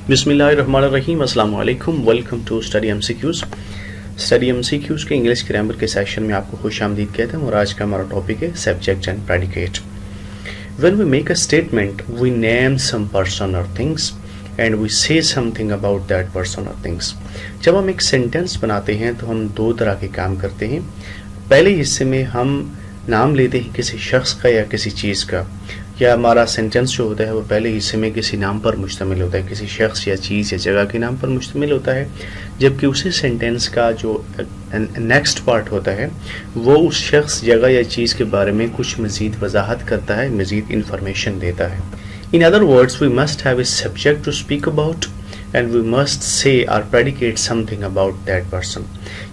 बिस्मिल्लाहिर्रहमानिर्रहीम, अस्सलाम वालेकुम। Welcome to study MCQs. Study MCQs के इंग्लिश ग्रामर के सेशन में आपको खुश आमदीद कहते हैं और आज का हमारा टॉपिक है subject and predicate. When we make a statement we name some person or things and we say something about that person or things. जब हम एक सेंटेंस बनाते हैं तो हम दो तरह के काम करते हैं। पहले हिस्से में हम नाम लेते हैं किसी शख्स का या किसी चीज़ का, या हमारा सेंटेंस जो होता है वो पहले हिस्से में किसी नाम पर मुश्तमिल होता है, किसी शख्स या चीज़ या जगह के नाम पर मुश्तमिल होता है, जबकि उसी सेंटेंस का जो नेक्स्ट पार्ट होता है वो उस शख्स, जगह या चीज़ के बारे में कुछ मज़ीद वजाहत करता है, मज़ीद इंफॉर्मेशन देता है। In other words we must have a subject to speak about and we must say or predicate something about that person.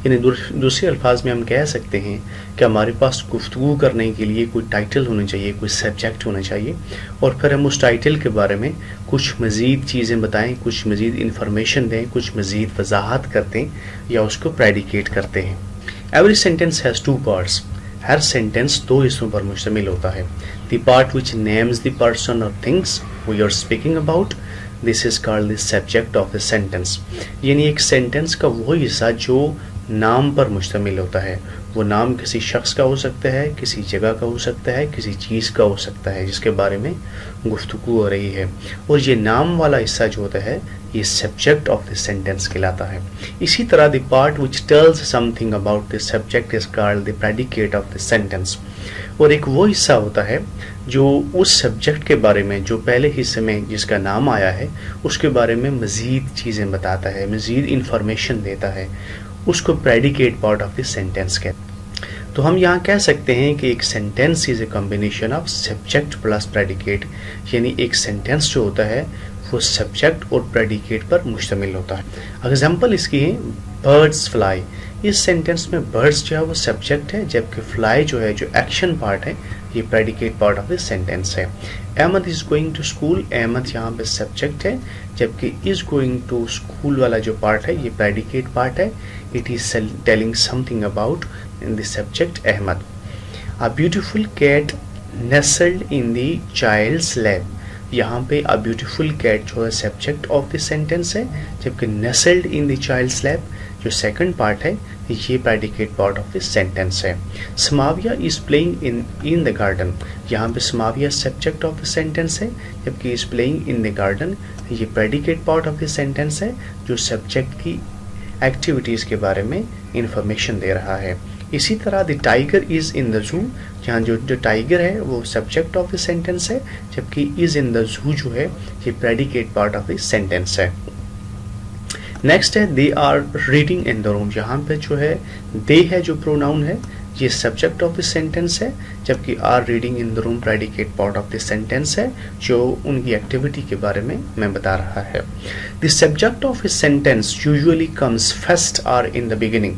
यानी दूसरे अल्फाज में हम कह सकते हैं कि हमारे पास गुफ्तगू करने के लिए कोई टाइटल होना चाहिए, कोई सब्जेक्ट होना चाहिए, और फिर हम उस टाइटल के बारे में कुछ मज़ीद चीज़ें बताएं, कुछ मज़ीद इंफॉर्मेशन दें, कुछ मज़ीद वजाहत करते हैं या उसको प्रेडिकेट करते हैं। Every sentence has two parts. हर सेंटेंस दो हिस्सों पर मुश्तमिल होता है। The part which names the person or things we are speaking about, this is called the subject of the sentence. यानी एक सेंटेंस का वो हिस्सा जो नाम पर मुश्तमिल होता है, वो नाम किसी शख्स का हो सकता है, किसी जगह का हो सकता है, किसी चीज़ का हो सकता है जिसके बारे में गुफ्तगू हो रही है, और ये नाम वाला हिस्सा जो होता है ये सब्जेक्ट ऑफ द सेंटेंस कहलाता है। इसी तरह the part which tells something about the subject is called the predicate of the sentence. और एक वो हिस्सा होता है जो उस सब्जेक्ट के बारे में, जो पहले हिस्से में जिसका नाम आया है उसके बारे में मज़ीद चीज़ें बताता है, मज़ीद इंफॉर्मेशन देता है, उसको predicate part of the sentence कहते हैं। तो हम यहाँ कह सकते हैं कि एक sentence is a combination of subject plus predicate. यानी एक सेंटेंस जो होता है वो सब्जेक्ट और प्रेडिकेट पर मुश्तमिल होता है। एग्जाम्पल इसकी है बर्ड्स फ्लाई। इस सेंटेंस में बर्ड्स जो है वो सब्जेक्ट है, जबकि फ्लाई जो है, जो एक्शन पार्ट है, ये predicate part of the sentence है। Ahmed is going to school, Ahmed यहाँ पे सब्जेक्ट है, जबकि इज गोइंग टू स्कूल वाला जो पार्ट है ये प्रेडिकेट पार्ट है। It is telling something about in the subject Ahmed. A beautiful cat nestled in the child's lap. यहाँ पे अ ब्यूटीफुल कैट जो है सब्जेक्ट ऑफ द सेंटेंस है, जबकि nestled in the child's lap जो सेकंड पार्ट है ये predicate part of the sentence है। Samavia is playing in the garden. यहाँ पे Samavia subject of the sentence है, जबकि is playing in the garden ये predicate part of the sentence है जो सब्जेक्ट की एक्टिविटीज़ के बारे में इंफॉर्मेशन दे रहा है। इसी तरह the tiger is in the zoo, यहाँ जो टाइगर है वो सब्जेक्ट ऑफ द सेंटेंस है, जबकि इज़ इन द जू जो है ये predicate part of the sentence है। नेक्स्ट है they are reading in the room. यहाँ पे जो है दे है जो प्रोनाउन है ये सब्जेक्ट ऑफ द सेंटेंस है, जबकि are reading in the room predicate part of the sentence है जो उनकी एक्टिविटी के बारे में मैं बता रहा है। The subject of a sentence usually comes first or in the beginning.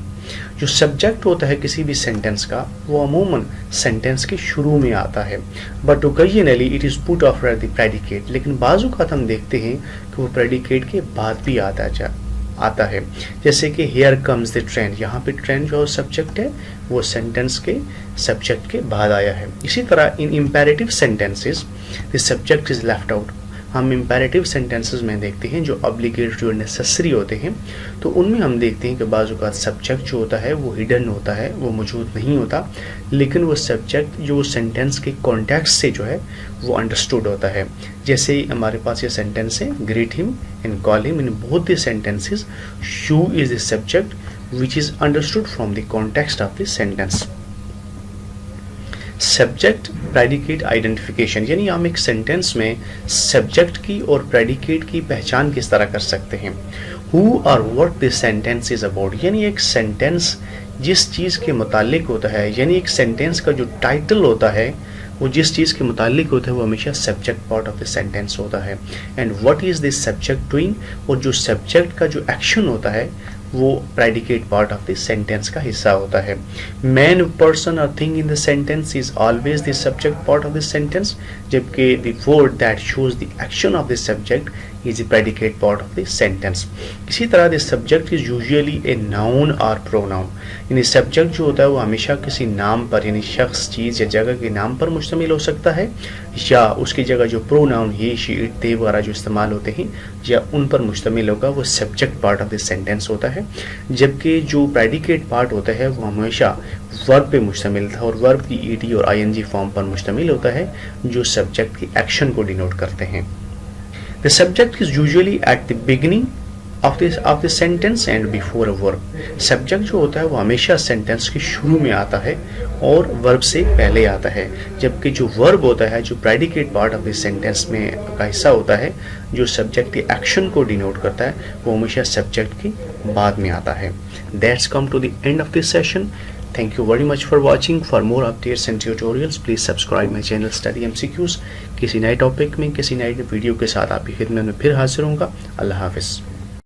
जो सब्जेक्ट होता है किसी भी सेंटेंस का वो अमूमन सेंटेंस के शुरू में आता है, but occasionally it is put after the predicate. लेकिन बाजू का हम देखते हैं कि वो प्रेडिकेट के बाद भी आता है। जैसे कि हेयर कम्स द ट्रेन, यहाँ पे ट्रेन जो सब्जेक्ट है वो सेंटेंस के सब्जेक्ट के बाद आया है। इसी तरह in imperative sentences the subject is left out. हम इम्पेरेटिव सेंटेंसेस में देखते हैं जो ऑब्लिगेटरी और नेसेसरी होते हैं, तो उनमें हम देखते हैं कि बाज़ औक़ात सब्जेक्ट जो होता है वो हिडन होता है, वो मौजूद नहीं होता, लेकिन वो सब्जेक्ट जो सेंटेंस के कॉन्टेक्स्ट से जो है वो अंडरस्टूड होता है। जैसे हमारे पास ये सेंटेंस है greet him and call him. In both the sentences you is the subject which is understood from the context of the sentence. Subject predicate identification, यानी हम एक सेंटेंस में सब्जेक्ट की और प्रेडिकेट की पहचान किस तरह कर सकते हैं। हु और what this sentence is about, यानी एक सेंटेंस जिस चीज़ के मुतालिक होता है, यानी एक सेंटेंस का जो टाइटल होता है वो जिस चीज़ के मुतालिक होता है वो हमेशा subject part of the sentence होता है। And what is this subject doing, और जो सब्जेक्ट का जो एक्शन होता है वो predicate part of the sentence का हिस्सा होता है। मैन, पर्सन और thing in the sentence is always the subject part of the sentence, جبکہ the word that shows the action of the subject is the predicate part of the sentence. اسی طرح the subject is usually a noun or pronoun. یعنی subject جو ہوتا ہے وہ ہمیشہ کسی نام پر یعنی شخص چیز یا جگہ کے نام پر مشتمل ہو سکتا ہے یا اس کی جگہ جو pronoun he she it they وغیرہ جو استعمال ہوتے ہیں یا ان پر مشتمل ہوگا وہ subject part of the sentence ہوتا ہے. جبکہ جو پریڈیکیٹ پارٹ ہوتا ہے وہ ہمیشہ ورب پہ مشتمل تھا اور ورب کی ای ڈی اور آئی این جی فارم پر مشتمل ہوتا ہے جو سبجیکٹ کی ایکشن کو ڈینوٹ کرتے ہیں. The subject is usually at the beginning of the sentence and before a verb. Subject جو ہوتا ہے وہ ہمیشہ سینٹینس کے شروع میں آتا ہے اور ورب سے پہلے آتا ہے. جبکہ جو ورب ہوتا ہے جو predicate part of the sentence میں کا حصہ ہوتا ہے جو سبجیکٹ کی ایکشن کو ڈینوٹ کرتا ہے وہ ہمیشہ سبجیکٹ کے بعد میں آتا ہے. That's come to the end of this session. Thank you very much for watching. For more updates and tutorials, please subscribe my channel Study MCQs. کسی نئے ٹاپک میں کسی نئے ویڈیو کے ساتھ آپ کی خدمت میں پھر حاضر ہوں گا. اللہ حافظ.